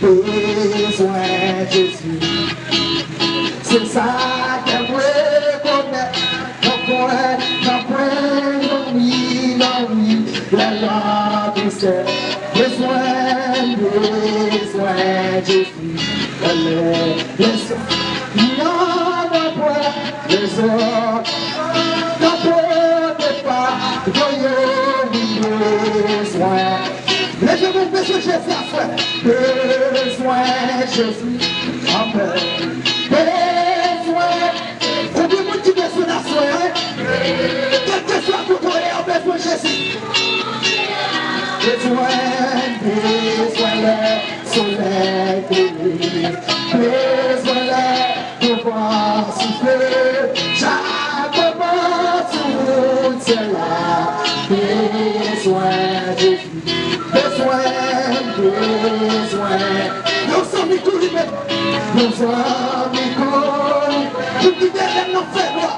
besoin de Jésus. C'est ça qu'aimerait connaître. Non point, non oui, la langue c'est besoin de Jésus. Non point, les autres, non point pas, voyez besoin. Lèvez-vous, besoin de Jésus, frère. Besoin de Jésus. Amen. Besoin. Oubliez-moi qui besoin de soin. Quel que soit votre air, besoin de Jésus. Besoin le soleil brille. Besoin de pouvoir souffler. Chaque moment tout cela. Besoin de Jésus. Besoin. Nous sommes écoulés, nous sommes écoulés. Tout qui derrière nos faibles.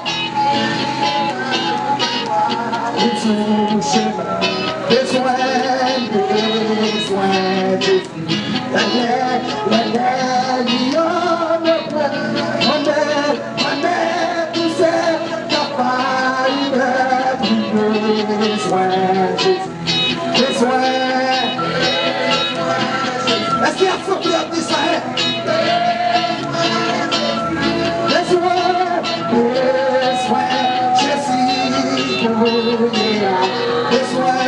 Nous sommes chemins. Besoin de Jésus. Tout c'est capable de besoin de Jésus. Besoin. Est-ce qu'il y a son peuple d'Israël? Besoin, Jésus, besoin,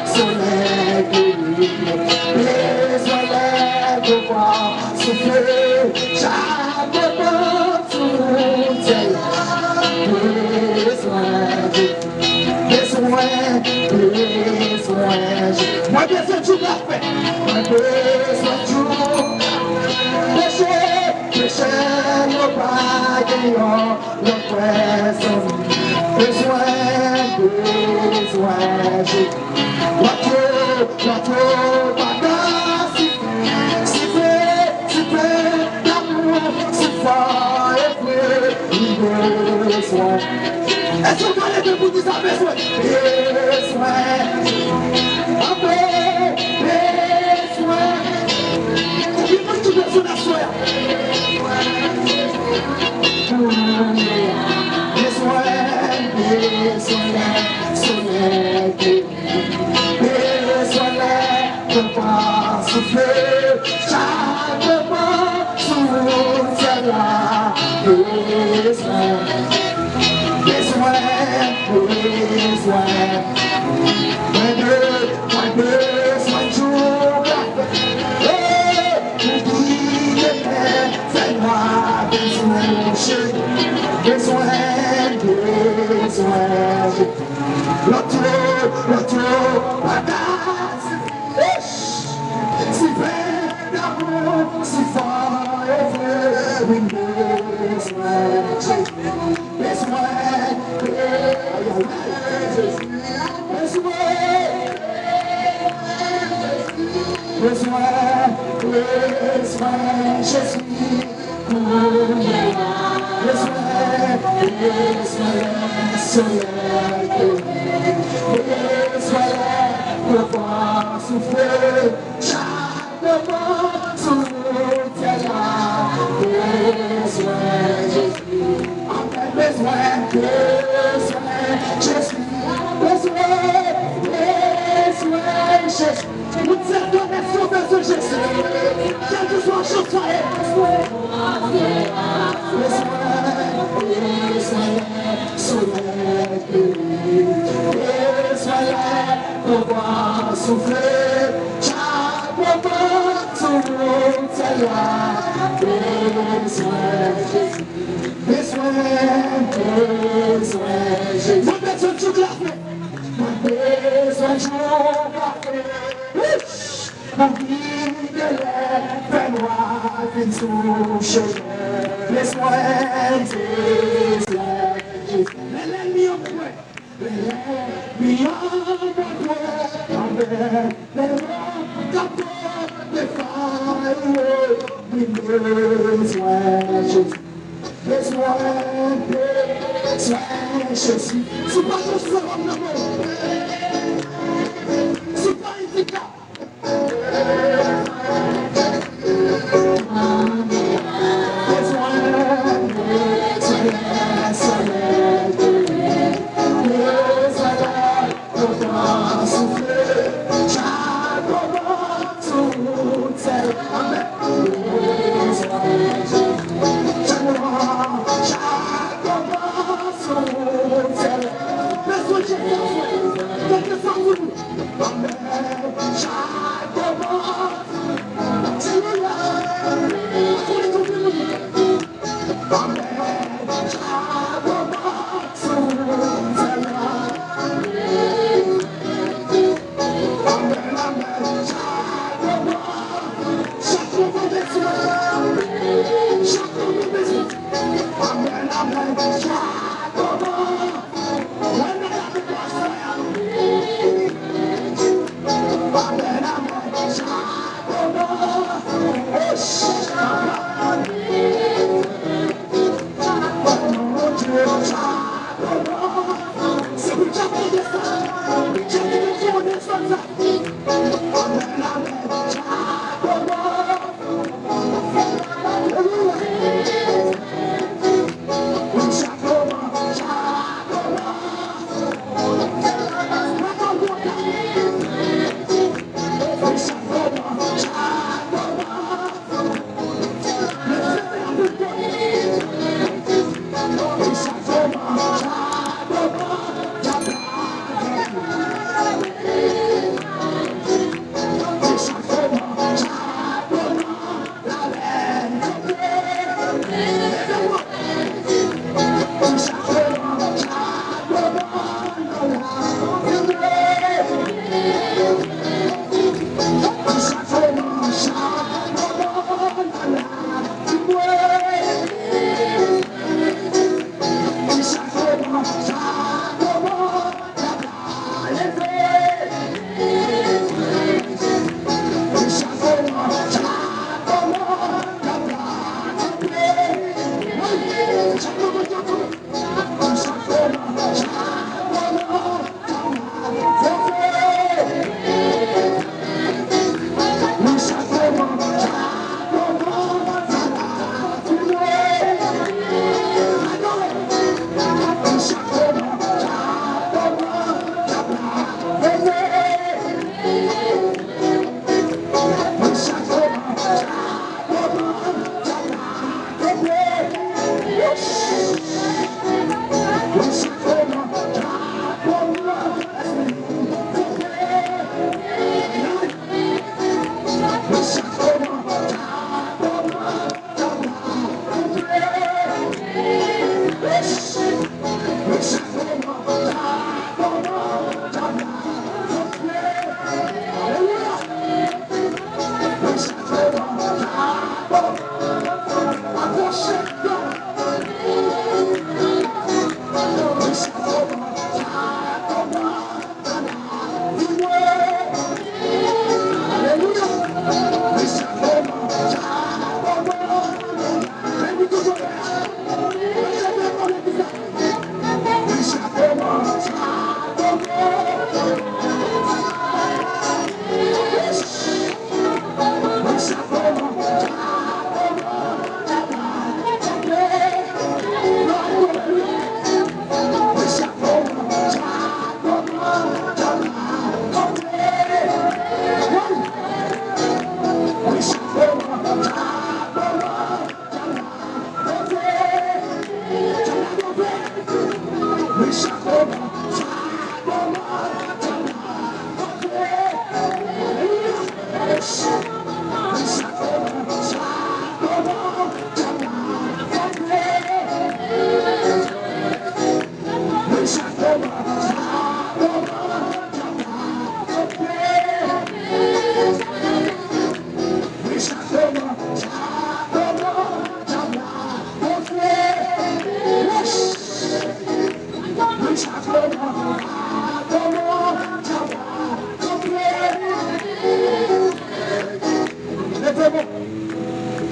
soleil, besoin de voir souffler, chaque moment tout est besoin, moi besoin de tout la paix, moi besoin de tout, péché, nos bagailles, nos présents, besoin, l'autre, bagage, si fait, l'amour, si fort et vrai, besoin. Est-ce qu'on va les debout, ça besoin? Besoin. Oublie-moi que tu besoin d'asseoir. Besoin de pas souffler. Chaque moment, tout est là. L'autre, si vrai d'amour, si fort et vrai, oui, besoin, je suis pour pouvoir souffler, chaque moment tout est là. Besoin, Jésus, Jésus. Nous te remercions, besoin Jésus. Quel que soit le chose, pour pouvoir souffler, chaque moment tout est là. Besoin, Jésus. Moi besoin de tout la moi besoin de tout la mon vie de l'air, fais-moi une touche. Besoin, l'ennemi en point. L'ennemi en point. Jésus, c'est pas ton seul homme, c'est pas efficace.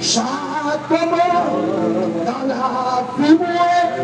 Chaque moment dans la fumée,